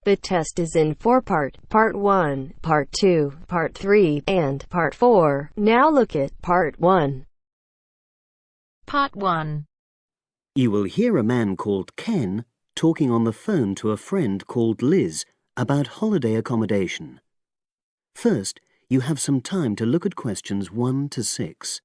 The test is in 4 parts: Part 1, Part 2, Part 3, and Part 4. Now look at Part 1. Part 1. You will hear a man called Ken talking on the phone to a friend called Liz about holiday accommodation. First, you have some time to look at questions 1 to 6.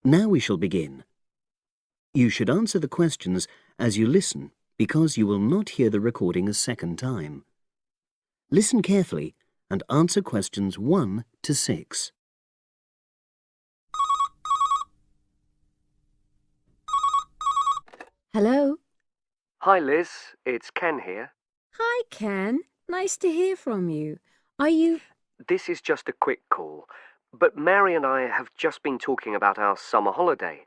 Now we shall begin. You should answer the questions as you listen because you will not hear the recording a second time. Listen carefully and answer questions 1 to 6. Hello? Hi Liz, it's Ken here. Hi, Ken. Nice to hear from you. Are you... This is just a quick call, but Mary and I have just been talking about our summer holiday.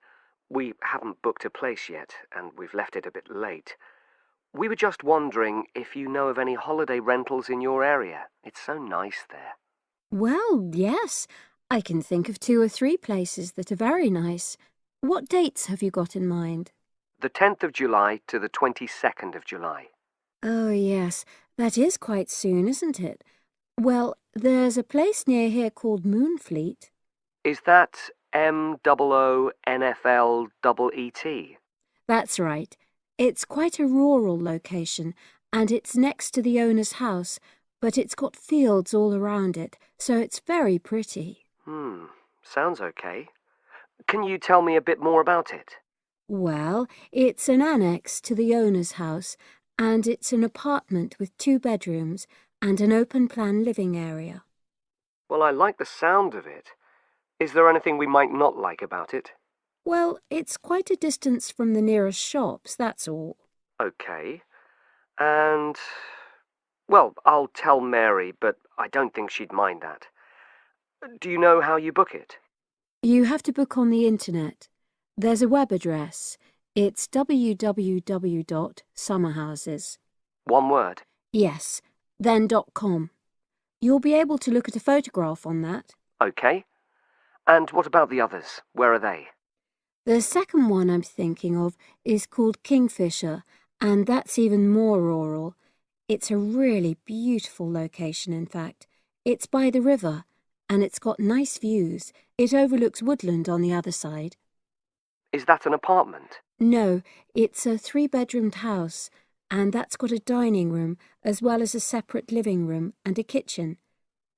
We haven't booked a place yet, and we've left it a bit late. We were just wondering if you know of any holiday rentals in your area. It's so nice there. Well, yes. I can think of 2 or 3 places that are very nice. What dates have you got in mind? The 10th of July to the 22nd of July. Oh, yes. That is quite soon, isn't it? Well, there's a place near here called Moonfleet. Is that MOONFLEET? That's right. It's quite a rural location, and it's next to the owner's house, but it's got fields all around it, so it's very pretty. Sounds okay. Can you tell me a bit more about it? Well, it's an annex to the owner's house, and it's an apartment with 2 bedrooms and an open-plan living area. Well, I like the sound of it. Is there anything we might not like about it? Well, it's quite a distance from the nearest shops, that's all. Okay. And... well, I'll tell Mary, but I don't think she'd mind that. Do you know how you book it? You have to book on the internet. There's a web address. It's www.summerhouses. One word? Yes, then .com. You'll be able to look at a photograph on that. Okay. And what about the others? Where are they? The second one I'm thinking of is called Kingfisher, and that's even more rural. It's a really beautiful location, in fact. It's by the river, and it's got nice views. It overlooks woodland on the other side. Is that an apartment? No, it's a 3-bedroomed house, and that's got a dining room as well as a separate living room and a kitchen.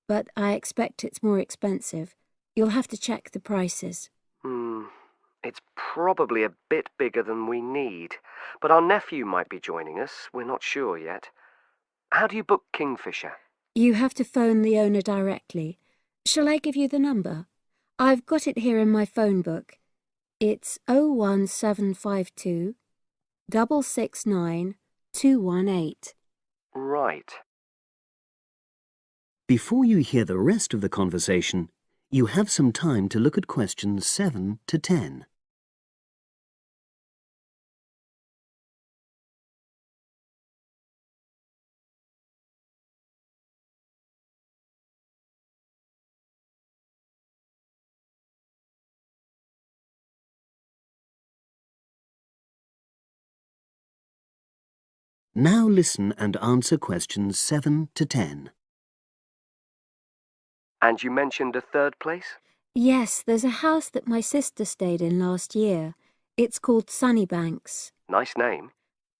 But I expect it's more expensive. You'll have to check the prices. It's probably a bit bigger than we need, but our nephew might be joining us. We're not sure yet. How do you book Kingfisher? You have to phone the owner directly. Shall I give you the number? I've got it here in my phone book. It's 01752 669 218. Right. Before you hear the rest of the conversation, you have some time to look at questions 7 to 10. Now listen and answer questions 7 to 10. And you mentioned a third place? Yes, there's a house that my sister stayed in last year. It's called Sunnybanks. Nice name.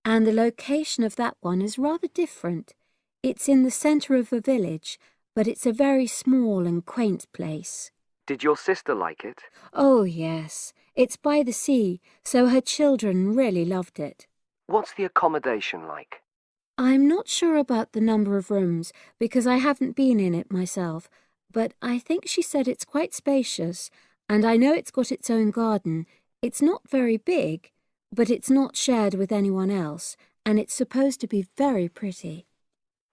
And the location of that one is rather different. It's in the centre of a village, but it's a very small and quaint place. Did your sister like it? Oh, yes. It's by the sea, so her children really loved it. What's the accommodation like? I'm not sure about the number of rooms because I haven't been in it myself, but I think she said it's quite spacious, and I know it's got its own garden. It's not very big, but it's not shared with anyone else, and it's supposed to be very pretty.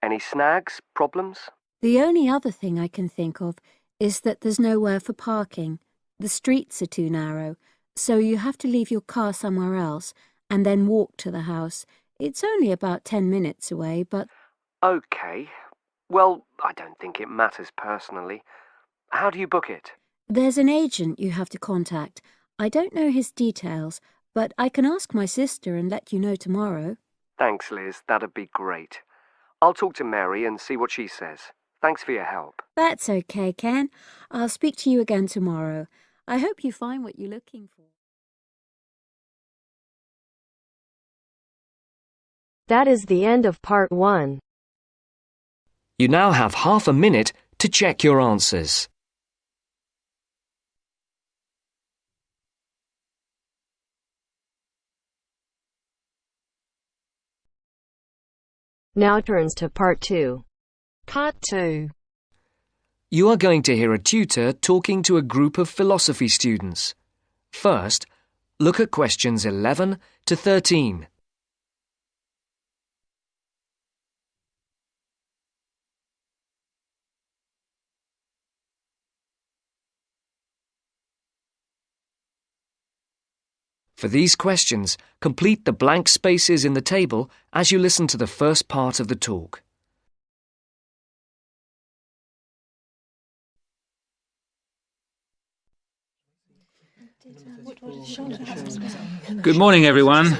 Any snags, problems? The only other thing I can think of is that there's nowhere for parking. The streets are too narrow, so you have to leave your car somewhere else and then walk to the house. It's only about 10 minutes away, but... OK. Well, I don't think it matters personally. How do you book it? There's an agent you have to contact. I don't know his details, but I can ask my sister and let you know tomorrow. Thanks, Liz. That'd be great. I'll talk to Mary and see what she says. Thanks for your help. That's okay, Ken. I'll speak to you again tomorrow. I hope you find what you're looking for. That is the end of part 1. You now have half a minute to check your answers. Now turns to part 2. Part 2. You are going to hear a tutor talking to a group of philosophy students. First, look at questions 11 to 13. For these questions, complete the blank spaces in the table as you listen to the first part of the talk. Good morning, everyone.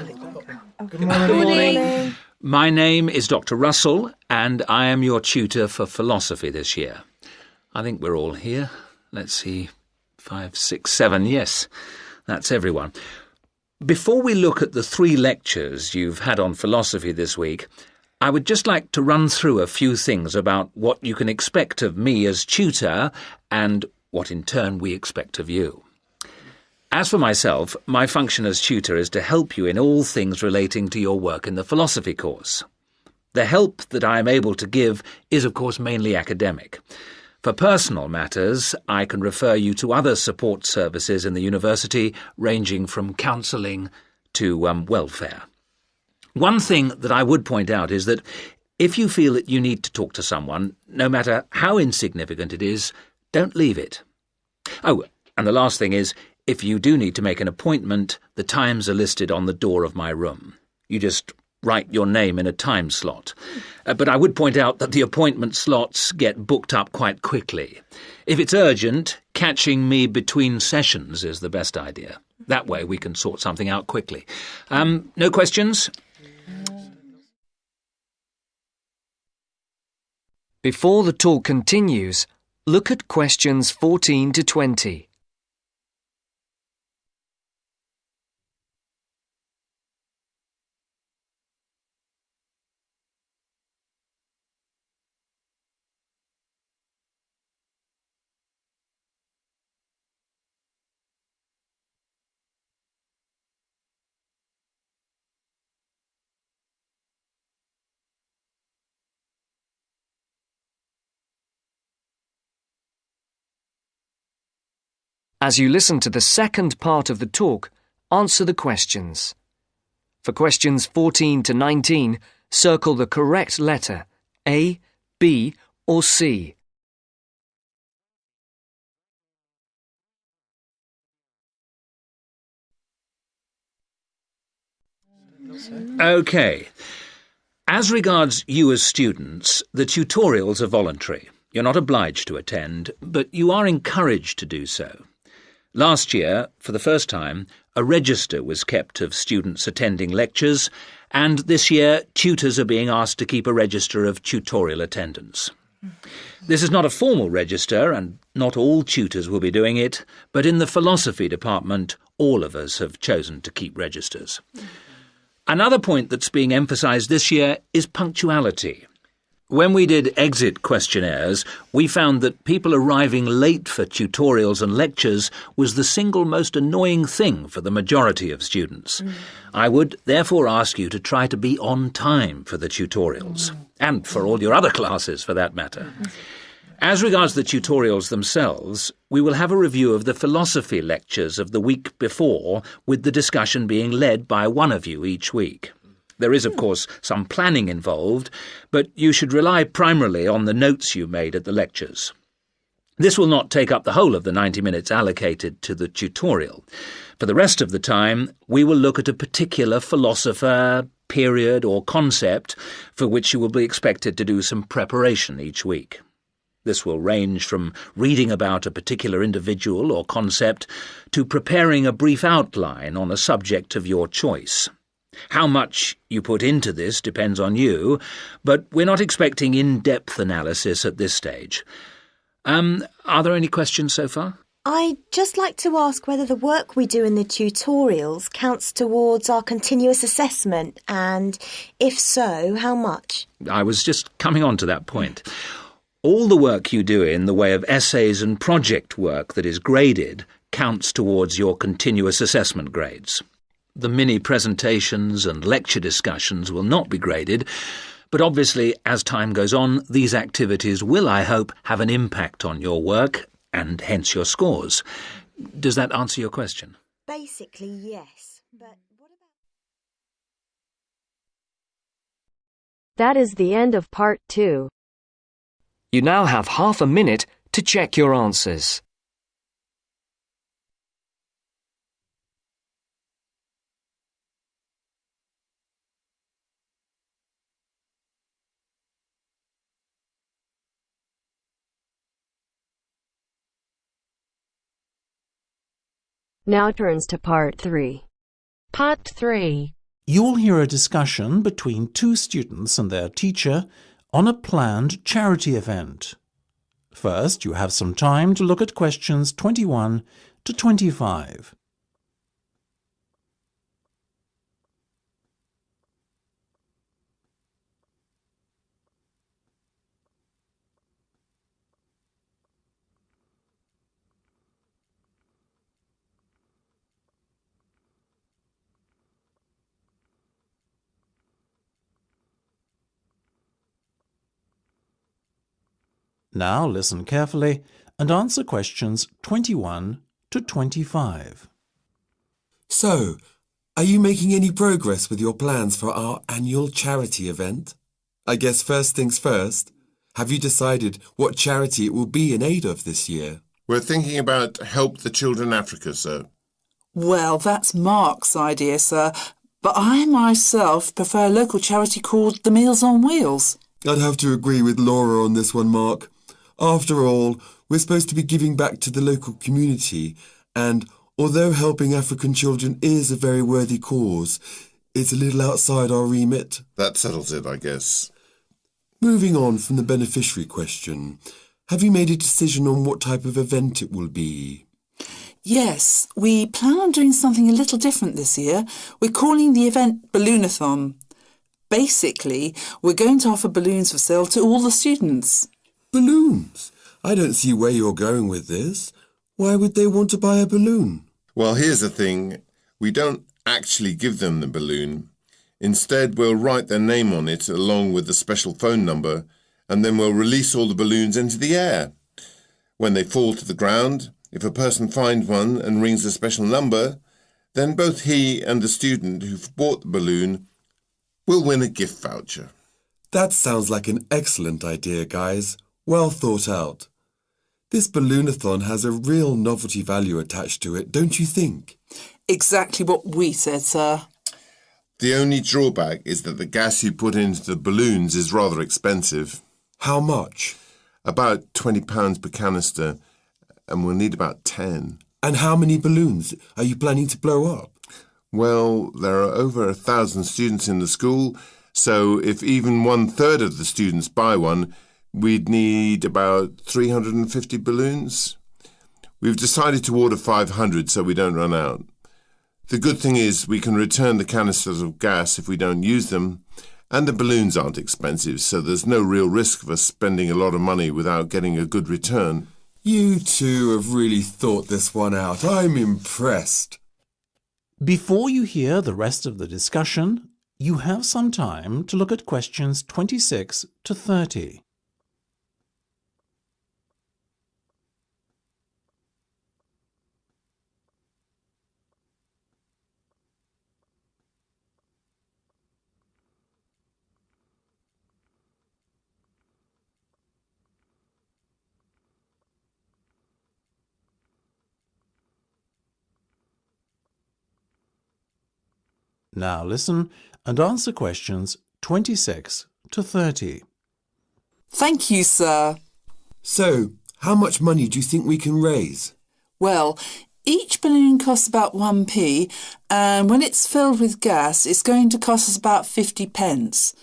Good morning. My name is Dr. Russell, and I am your tutor for philosophy this year. I think we're all here. Let's see, 5, 6, 7. Yes, that's everyone. Before we look at the 3 lectures you've had on philosophy this week, I would just like to run through a few things about what you can expect of me as tutor and what in turn we expect of you. As for myself, my function as tutor is to help you in all things relating to your work in the philosophy course. The help that I am able to give is, of course, mainly academic. For personal matters, I can refer you to other support services in the university, ranging from counselling to welfare. One thing that I would point out is that if you feel that you need to talk to someone, no matter how insignificant it is, don't leave it. Oh, and the last thing is, if you do need to make an appointment, the times are listed on the door of my room. You just write your name in a time slot. But I would point out that the appointment slots get booked up quite quickly. If it's urgent, catching me between sessions is the best idea. That way we can sort something out quickly. No questions? Before the talk continues, look at questions 14 to 20. As you listen to the second part of the talk, answer the questions. For questions 14 to 19, circle the correct letter, A, B, or C. OK. As regards you as students, the tutorials are voluntary. You're not obliged to attend, but you are encouraged to do so. Last year, for the first time, a register was kept of students attending lectures, and this year tutors are being asked to keep a register of tutorial attendance. This is not a formal register, and not all tutors will be doing it, but in the philosophy department, all of us have chosen to keep registers. Another point that's being emphasised this year is punctuality. When we did exit questionnaires, we found that people arriving late for tutorials and lectures was the single most annoying thing for the majority of students. I would therefore ask you to try to be on time for the tutorials, and for all your other classes for that matter. As regards the tutorials themselves, we will have a review of the philosophy lectures of the week before, with the discussion being led by one of you each week. There is, of course, some planning involved, but you should rely primarily on the notes you made at the lectures. This will not take up the whole of the 90 minutes allocated to the tutorial. For the rest of the time, we will look at a particular philosopher, period or concept for which you will be expected to do some preparation each week. This will range from reading about a particular individual or concept to preparing a brief outline on a subject of your choice. How much you put into this depends on you, but we're not expecting in-depth analysis at this stage. Are there any questions so far? I'd just like to ask whether the work we do in the tutorials counts towards our continuous assessment, and if so, how much? I was just coming on to that point. All the work you do in the way of essays and project work that is graded counts towards your continuous assessment grades. The mini presentations and lecture discussions will not be graded, but obviously, as time goes on, these activities will, I hope, have an impact on your work and hence your scores. Does that answer your question? Basically, yes. But what about... That is the end of part 2. You now have half a minute to check your answers. Now turns to part 3. Part 3. You'll hear a discussion between two students and their teacher on a planned charity event. First, you have some time to look at questions 21 to 25. Now listen carefully and answer questions 21 to 25. So, are you making any progress with your plans for our annual charity event? I guess first things first, have you decided what charity it will be in aid of this year? We're thinking about Help the Children Africa, sir. Well, that's Mark's idea, sir, but I myself prefer a local charity called the Meals on Wheels. I'd have to agree with Laura on this one, Mark. After all, we're supposed to be giving back to the local community, and although helping African children is a very worthy cause, it's a little outside our remit. That settles it, I guess. Moving on from the beneficiary question, have you made a decision on what type of event it will be? Yes, we plan on doing something a little different this year. We're calling the event Balloonathon. Basically, we're going to offer balloons for sale to all the students. Balloons? I don't see where you're going with this. Why would they want to buy a balloon? Well, here's the thing. We don't actually give them the balloon. Instead, we'll write their name on it along with the special phone number, and then we'll release all the balloons into the air. When they fall to the ground, if a person finds one and rings a special number, then both he and the student who've bought the balloon will win a gift voucher. That sounds like an excellent idea, guys. Well thought out. This Balloonathon has a real novelty value attached to it, don't you think? Exactly what we said, sir. The only drawback is that the gas you put into the balloons is rather expensive. How much? About £20 per canister, and we'll need about 10. And how many balloons are you planning to blow up? Well, there are over 1,000 students in the school, so if even 1/3 of the students buy one, we'd need about 350 balloons. We've decided to order 500 so we don't run out. The good thing is we can return the canisters of gas if we don't use them, and the balloons aren't expensive, so there's no real risk of us spending a lot of money without getting a good return. You two have really thought this one out. I'm impressed. Before you hear the rest of the discussion, you have some time to look at questions 26 to 30. Now listen and answer questions 26 to 30. Thank you, sir. So, how much money do you think we can raise? Well, each balloon costs about 1p, and when it's filled with gas, it's going to cost us about 50 pence.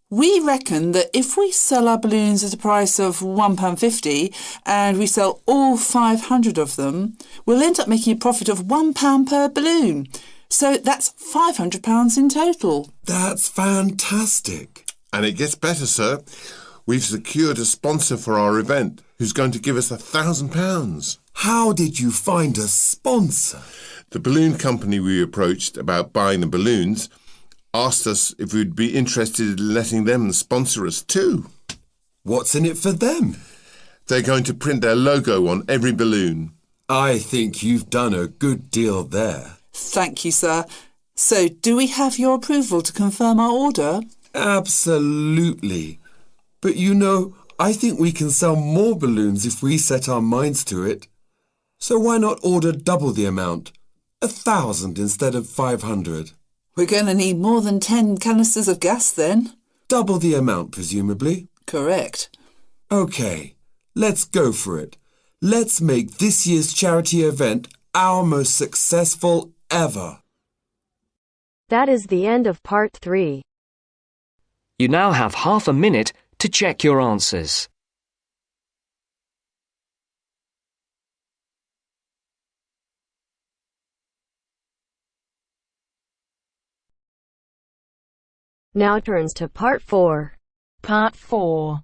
We reckon that if we sell our balloons at a price of £1.50 and we sell all 500 of them, we'll end up making a profit of £1 per balloon. So that's £500 in total. That's fantastic. And it gets better, sir. We've secured a sponsor for our event who's going to give us £1,000. How did you find a sponsor? The balloon company we approached about buying the balloons asked us if we'd be interested in letting them sponsor us too. What's in it for them? They're going to print their logo on every balloon. I think you've done a good deal there. Thank you, sir. So, do we have your approval to confirm our order? Absolutely. But you know, I think we can sell more balloons if we set our minds to it. So why not order double the amount? 1,000 instead of 500. We're going to need more than 10 canisters of gas then. Double the amount, presumably. Correct. OK, let's go for it. Let's make this year's charity event our most successful ever. That is the end of part 3. You now have half a minute to check your answers. Now turns to part 4. Part 4.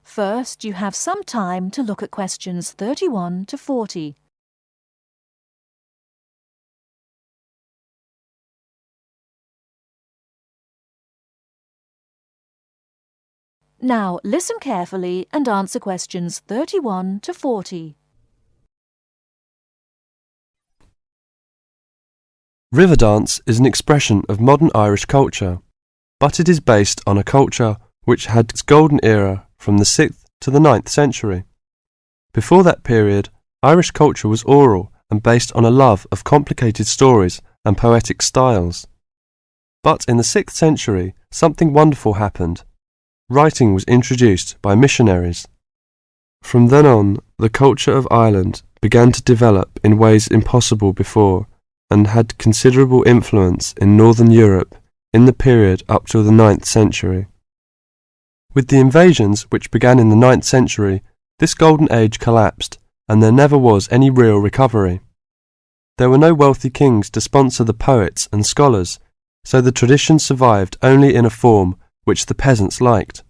First, you have some time to look at questions 31 to 40. Now, listen carefully and answer questions 31 to 40. River dance is an expression of modern Irish culture, but it is based on a culture which had its golden era from the 6th to the 9th century. Before that period, Irish culture was oral and based on a love of complicated stories and poetic styles. But in the 6th century, something wonderful happened. Writing was introduced by missionaries. From then on, the culture of Ireland began to develop in ways impossible before, and had considerable influence in Northern Europe in the period up to the 9th century. With the invasions which began in the 9th century, this golden age collapsed, and there never was any real recovery. There were no wealthy kings to sponsor the poets and scholars, so the tradition survived only in a form which the peasants liked.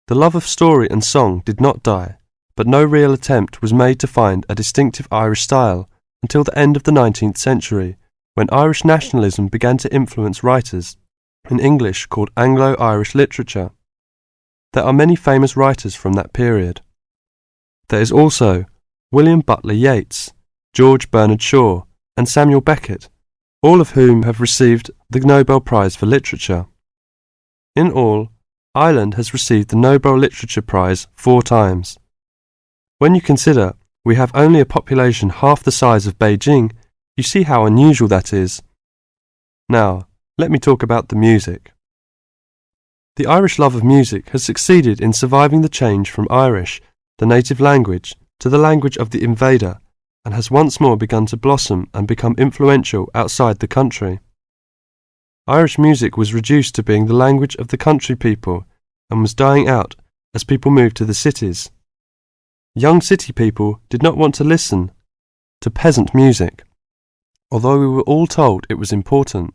The love of story and song did not die, but no real attempt was made to find a distinctive Irish style until the end of the 19th century, when Irish nationalism began to influence writers, in English called Anglo-Irish literature. There are many famous writers from that period. There is also William Butler Yeats, George Bernard Shaw, and Samuel Beckett, all of whom have received the Nobel Prize for Literature. In all, Ireland has received the Nobel Literature Prize 4 times. When you consider we have only a population half the size of Beijing, you see how unusual that is. Now, let me talk about the music. The Irish love of music has succeeded in surviving the change from Irish, the native language, to the language of the invader, and has once more begun to blossom and become influential outside the country. Irish music was reduced to being the language of the country people and was dying out as people moved to the cities. Young city people did not want to listen to peasant music, although we were all told it was important.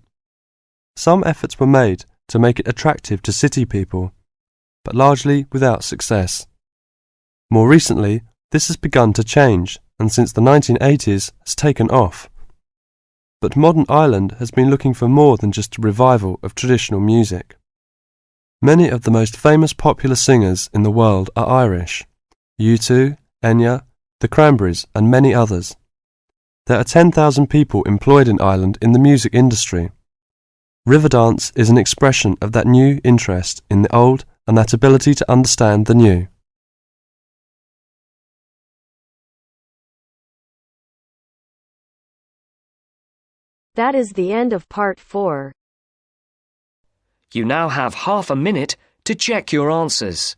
Some efforts were made to make it attractive to city people, but largely without success. More recently, this has begun to change, and since the 1980s has taken off. But modern Ireland has been looking for more than just a revival of traditional music. Many of the most famous popular singers in the world are Irish. U2, Enya, the Cranberries and many others. There are 10,000 people employed in Ireland in the music industry. River dance is an expression of that new interest in the old and that ability to understand the new. That is the end of part 4. You now have half a minute to check your answers.